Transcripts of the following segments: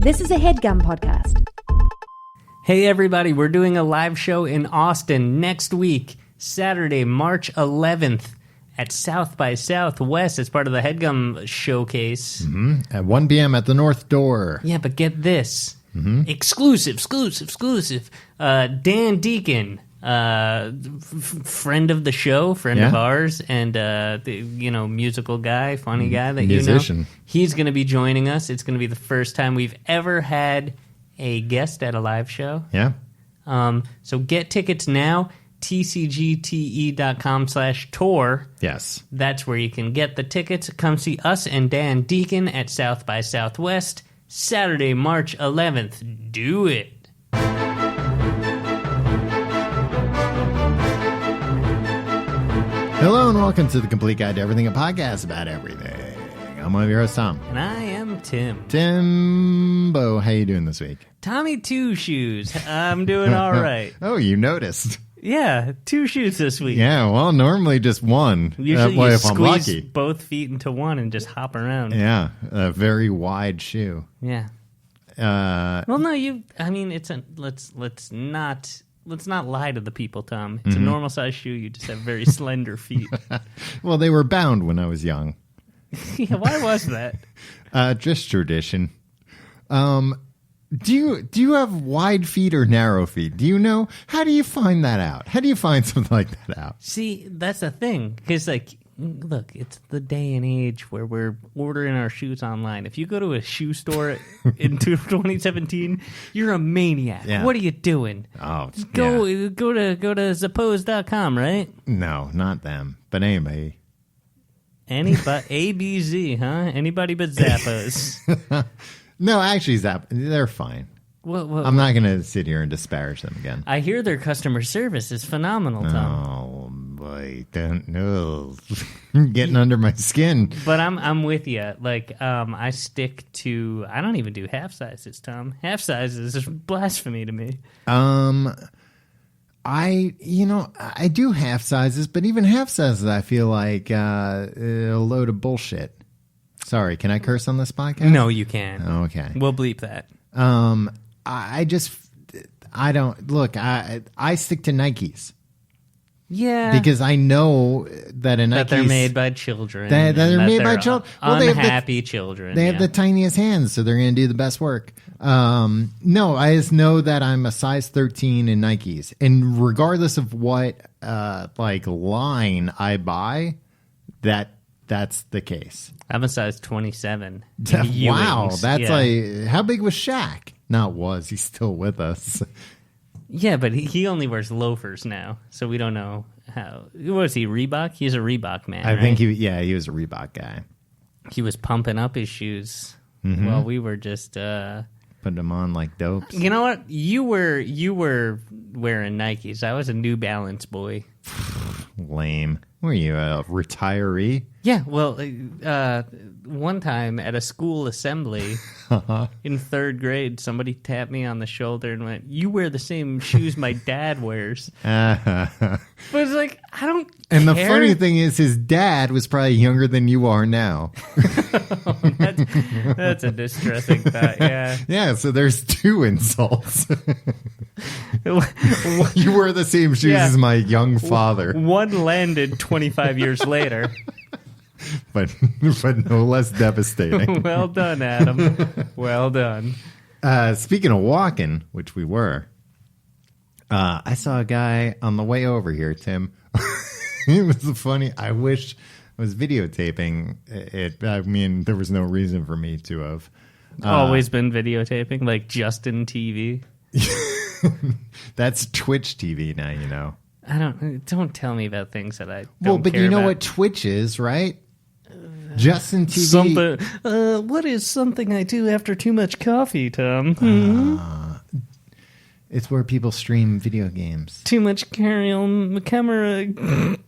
This is a HeadGum podcast. Hey everybody, we're doing a live show in Austin next week, Saturday, March 11th at South by Southwest as part of the HeadGum showcase. Mm-hmm. At 1 p.m. at the North Door. Yeah, but get this. Mm-hmm. Exclusive. Dan Deacon, friend of the show, friend of ours, and musical guy, funny guy that musician. You know. He's going to be joining us. It's going to be the first time we've ever had a guest at a live show. Yeah. So get tickets now. tcgte.com/tour. Yes. That's where you can get the tickets. Come see us and Dan Deacon at South by Southwest, Saturday, March 11th. Do it. Hello and welcome to The Complete Guide to Everything, a podcast about everything. I'm one of your hosts, Tom. And I am Tim. Timbo, how you doing this week? Tommy Two Shoes. I'm doing all right. Oh, you noticed. Yeah, 2 shoes this week. Yeah, well, normally just one. Usually Boy, you if I'm squeeze lucky. both feet into one and just hop around. Yeah, a very wide shoe. Yeah. Well, no, let's not lie to the people, Tom. It's a normal size shoe. You just have very slender feet. Well, they were bound when I was young. Yeah, why was that? Just tradition. Do you have wide feet or narrow feet? Do you know? How do you find that out? How do you find something like that out? See, that's the thing. Because, look, it's the day and age where we're ordering our shoes online. If you go to a shoe store in 2017, you're a maniac. Yeah. What are you doing? Oh, go to Zappos.com, right? No, not them. But anyway. Anybody, ABZ, huh? Anybody but Zappos. No, actually, they're fine. I'm not going to sit here and disparage them again. I hear their customer service is phenomenal, Tom. Oh, boy, don't know. Getting under my skin. But I'm with you. I stick to. I don't even do half sizes, Tom. Half sizes is blasphemy to me. I do half sizes, but even half sizes, I feel like a load of bullshit. Sorry, can I curse on this podcast? No, you can't. Okay. We'll bleep that. I stick to Nikes. Yeah. Because I know that a Nikes... That they're made by children. That they're made by children. Well, unhappy children. They have the tiniest hands, so they're going to do the best work. No, I just know that I'm a size 13 in Nikes. And regardless of what line I buy, that's the case. I'm a size 27. Wow, that's how big was Shaq? Not was, he's still with us. Yeah, but he only wears loafers now, so we don't know how. What is he, Reebok? He's a Reebok man, I think he was a Reebok guy. He was pumping up his shoes while we were just... putting them on like dopes. You know what? You were wearing Nikes. I was a New Balance boy. Lame. Were you a retiree? Yeah, well, one time at a school assembly in 3rd grade, somebody tapped me on the shoulder and went, "You wear the same shoes my dad wears." But it's like, I don't And care. The funny thing is, his dad was probably younger than you are now. That's a distressing thought, yeah. Yeah, so there's 2 insults. You wear the same shoes as my young father. One landed 25 years later. But no less devastating. Well done, Adam. Well done. Speaking of walking, which we were, I saw a guy on the way over here, Tim. It was funny. I wish I was videotaping it. I mean, there was no reason for me to have. Always been videotaping, like Justin TV. That's Twitch TV now, you know. Don't tell me about things that I don't Well, but care you know about. what Twitch is, right? Justin TV. What is something I do after too much coffee, Tom? It's where people stream video games. Too much camera. I'm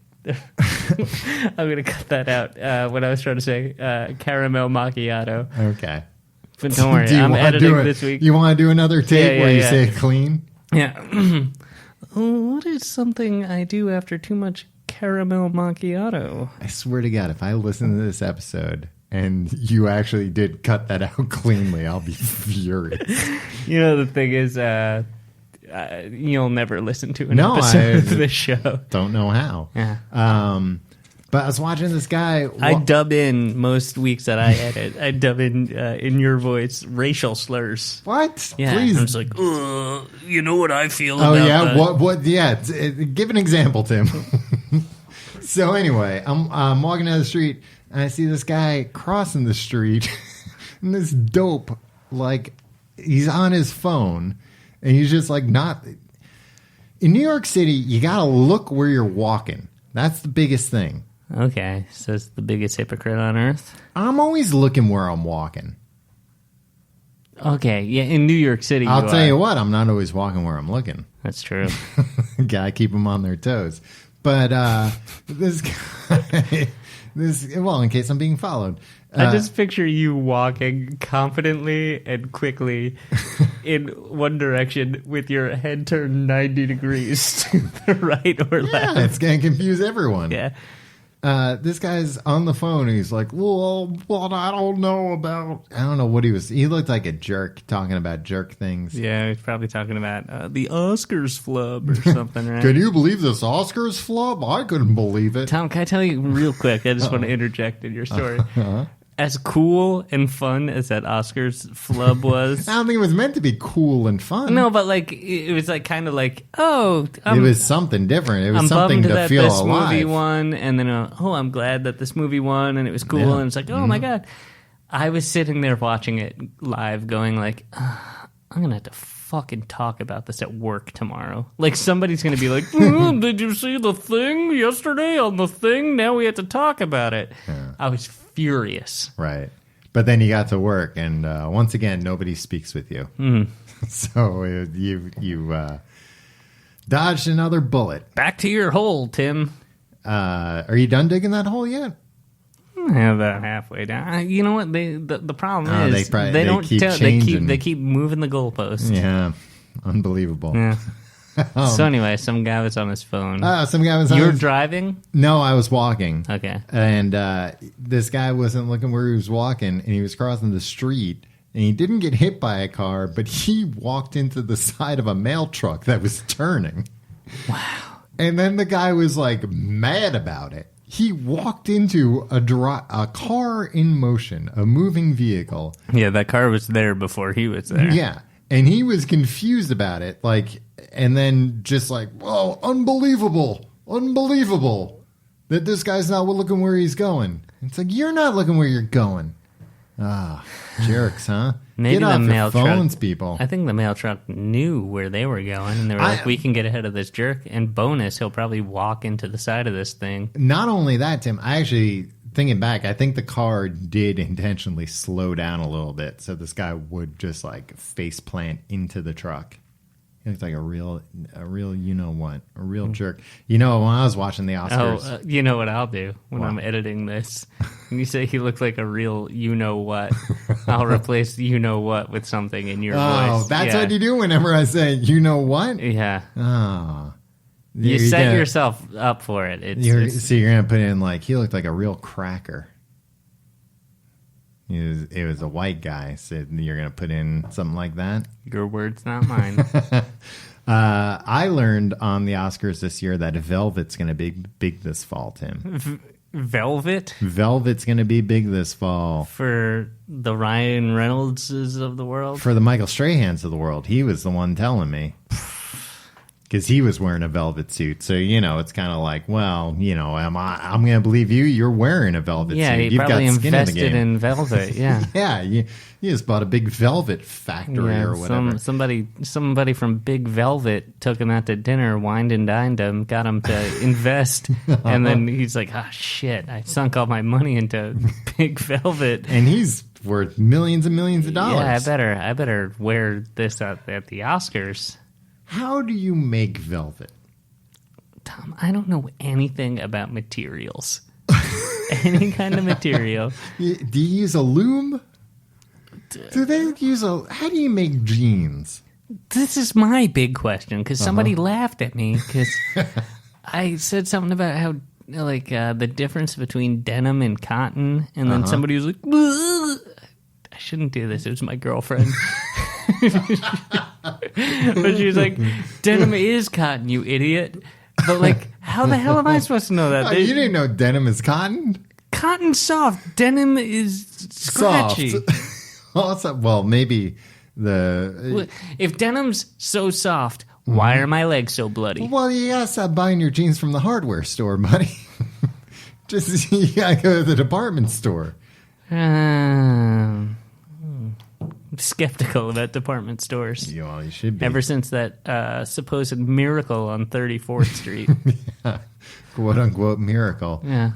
going to cut that out. What I was trying to say, caramel macchiato. Okay. But don't worry, I'm editing this week. You want to do another tape where you say it clean? Yeah. What is something I do after too much caramel macchiato? I swear to God, if I listen to this episode and you actually did cut that out cleanly, I'll be furious. You know, the thing is, you'll never listen to an episode of this show. Don't know how. Yeah. But I was watching this guy. I dub in most weeks that I edit. I dub in your voice racial slurs. What? Yeah. Please. I'm just like, you know what I feel Oh, about yeah? that. What? Yeah. Give an example, Tim. So anyway, I'm walking down the street, and I see this guy crossing the street, and this dope, like, he's on his phone, and he's just, like, not... In New York City, you gotta look where you're walking. That's the biggest thing. Okay, so it's the biggest hypocrite on earth? I'm always looking where I'm walking. Okay, yeah, in New York City I'll tell you what, I'm not always walking where I'm looking. That's true. Gotta keep them on their toes. But this guy, well, in case I'm being followed. I just picture you walking confidently and quickly in one direction with your head turned 90 degrees to the right or left. Yeah, it's going to confuse everyone. Yeah. This guy's on the phone. And he's like, well, I don't know about... I don't know what he was... He looked like a jerk talking about jerk things. Yeah, he's probably talking about the Oscars flub or something, right? Can you believe this Oscars flub? I couldn't believe it. Tom, can I tell you real quick? I just want to interject in your story. As cool and fun as that Oscars flub was... I don't think it was meant to be cool and fun. No, but like it was like kind of like, oh... it was something different. It was I'm something bummed to that feel this alive. movie won, and then I'm glad that this movie won, and it was cool, Yeah. and it's like, oh my God. I was sitting there watching it live going like, I'm going to have to fucking talk about this at work tomorrow. Like somebody's going to be like, did you see the thing yesterday on the thing? Now we have to talk about it. Yeah. I was furious. Right. But then you got to work, and once again, nobody speaks with you. So you dodged another bullet. Back to your hole, Tim. Are you done digging that hole yet? About halfway down. You know what? The problem is they don't keep tell. changing. They keep moving the goalposts. Yeah. Unbelievable. Yeah. So anyway, some guy was on his phone. Some guy was on You were his... driving? No, I was walking. Okay. And this guy wasn't looking where he was walking, and he was crossing the street, and he didn't get hit by a car, but he walked into the side of a mail truck that was turning. Wow. And then the guy was like mad about it. He walked into a car in motion, a moving vehicle. Yeah, that car was there before he was there. Yeah. And he was confused about it, like, and then just like, whoa, unbelievable that this guy's not looking where he's going. It's like, you're not looking where you're going. Jerks, huh? Maybe Get the off mail your phones, truck, people. I think the mail truck knew where they were going, and they were like, we can get ahead of this jerk, and bonus, he'll probably walk into the side of this thing. Not only that, Tim, I actually, thinking back, I think the car did intentionally slow down a little bit so this guy would just like face plant into the truck. He looked like a real you know what, a real jerk. You know, when I was watching the Oscars. You know what I'll do when I'm editing this? When you say he looked like a real you know what, I'll replace you know what with something in your voice. Oh, that's what you do whenever I say you know what? Yeah. Oh. You set yourself up for it. So you're going to put in like, he looked like a real cracker. It was a white guy, so you're going to put in something like that? Your words, not mine. I learned on the Oscars this year that Velvet's going to be big this fall, Tim. Velvet? Velvet's going to be big this fall. For the Ryan Reynoldses of the world? For the Michael Strahans of the world. He was the one telling me. Because he was wearing a velvet suit. So, you know, it's kind of like, well, you know, I'm going to believe you. You're wearing a velvet suit. Yeah, he probably invested in velvet, yeah. Yeah, you just bought a big velvet factory or whatever. Somebody from Big Velvet took him out to dinner, wined and dined him, got him to invest, and then he's like, shit, I sunk all my money into Big Velvet. And he's worth millions and millions of dollars. Yeah, I better wear this at the Oscars. How do you make velvet? Tom, I don't know anything about materials. Any kind of material. Do you use a loom? How do you make jeans? This is my big question, because somebody laughed at me because I said something about how the difference between denim and cotton, and then somebody was like, "Ugh." I shouldn't do this. It was my girlfriend. But she was like, denim is cotton, you idiot. But like, how the hell am I supposed to know that? You didn't know denim is cotton? Cotton's soft. Denim is scratchy. Also, well, maybe the... If denim's so soft, why are my legs so bloody? Well, you gotta stop buying your jeans from the hardware store, buddy. Just, you gotta go to the department store. Skeptical about department stores. Well, you should be. Ever since that supposed miracle on 34th Street. Yeah. Quote unquote miracle. Yeah.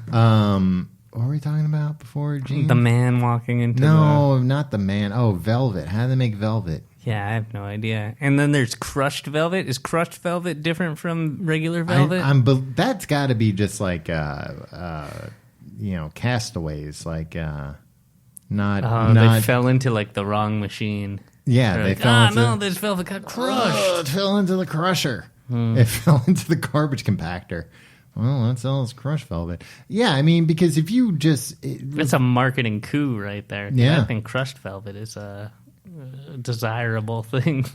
What were we talking about before, Gene? The man walking into not the man. Oh, velvet. How do they make velvet? Yeah, I have no idea. And then there's crushed velvet. Is crushed velvet different from regular velvet? That's got to be just like, castaways. Like, they fell into like the wrong machine. Yeah, They're they like, fell into... this velvet got crushed. Oh, it fell into the crusher. It fell into the garbage compactor. Well, that's all it's crushed velvet. Yeah, I mean, because if you just... It's a marketing coup right there. Yeah. I think crushed velvet is a desirable thing.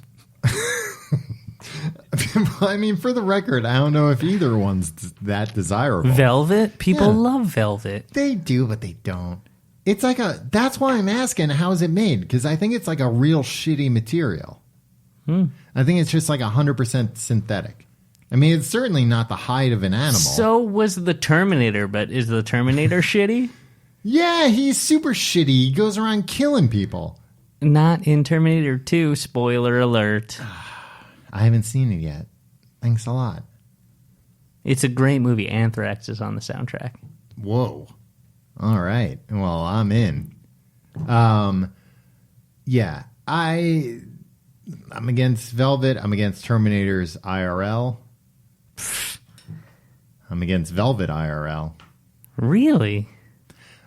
I mean, for the record, I don't know if either one's that desirable. Velvet? People love velvet. They do, but they don't. It's like that's why I'm asking, how is it made? Because I think it's like a real shitty material. I think it's just like 100% synthetic. I mean, it's certainly not the hide of an animal. So was the Terminator, but is the Terminator shitty? Yeah, he's super shitty. He goes around killing people. Not in Terminator 2, spoiler alert. I haven't seen it yet. Thanks a lot. It's a great movie. Anthrax is on the soundtrack. Whoa. All right. Well, I'm in. Yeah, I'm against Velvet. I'm against Terminator's IRL. I'm against Velvet IRL. Really?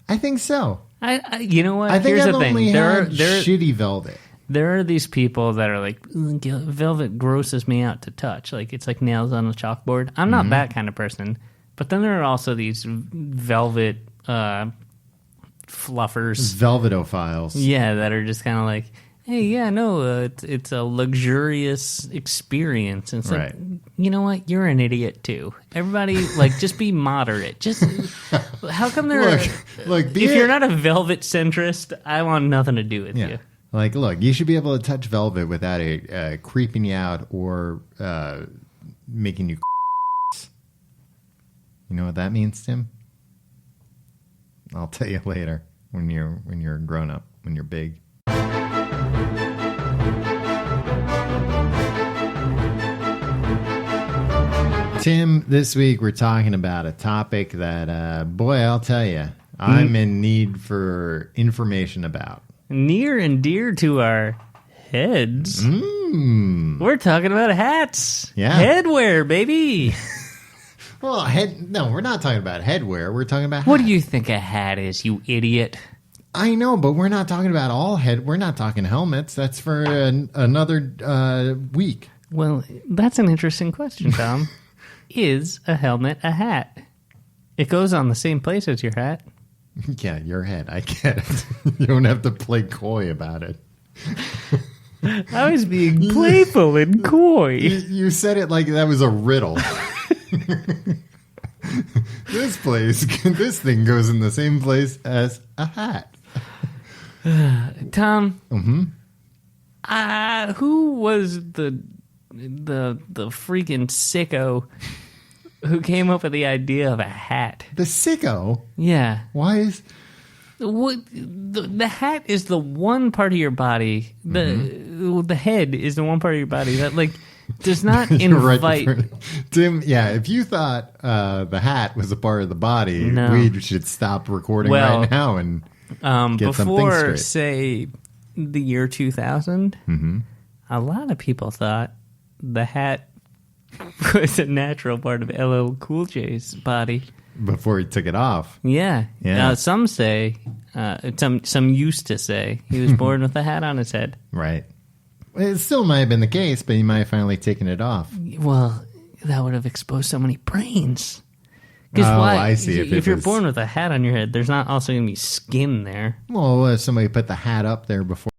I think so. You know what? I think Here's I've the thing. only There had shitty Velvet. There are these people that are like, velvet grosses me out to touch. Like, it's like nails on a chalkboard. I'm not that kind of person. But then there are also these velvet fluffers. Velvetophiles. Yeah, that are just kind of like, hey, yeah, no, it's a luxurious experience. And it's like, you know what? You're an idiot, too. Everybody, like, just be moderate. Just, how come there if you're not a velvet centrist, I want nothing to do with you. Like, look, you should be able to touch velvet without it creeping you out or making you. You know what that means, Tim? I'll tell you later when you're a grown up, when you're big. Tim, this week we're talking about a topic that, boy, I'll tell you, I'm in need for information about. Near and dear to our heads. We're talking about hats. Yeah. Headwear, baby. Well, no, we're not talking about headwear. We're talking about hats. What do you think a hat is, you idiot? I know, but we're not talking about all we're not talking helmets. That's for another week. Well, that's an interesting question, Tom. Is a helmet a hat? It goes on the same place as your hat. Yeah, your head. I get it. You don't have to play coy about it. I was being playful and coy. You said it like that was a riddle. This thing goes in the same place as a hat. Tom, who was the freaking sicko who came up with the idea of a hat? The sicko? Yeah. Why is... The hat is the one part of your body. The head is the one part of your body that like does not invite. Right, Tim. Yeah, if you thought the hat was a part of the body, we should stop recording right now and get something before, straight. Say, the year 2000, a lot of people thought the hat was a natural part of LL Cool J's body. Before he took it off. Yeah. Some say, some used to say, he was born with a hat on his head. Right. It still might have been the case, but he might have finally taken it off. Well, that would have exposed so many brains. Because why? I see. If you're born with a hat on your head, there's not also going to be skin there. Well, somebody put the hat up there before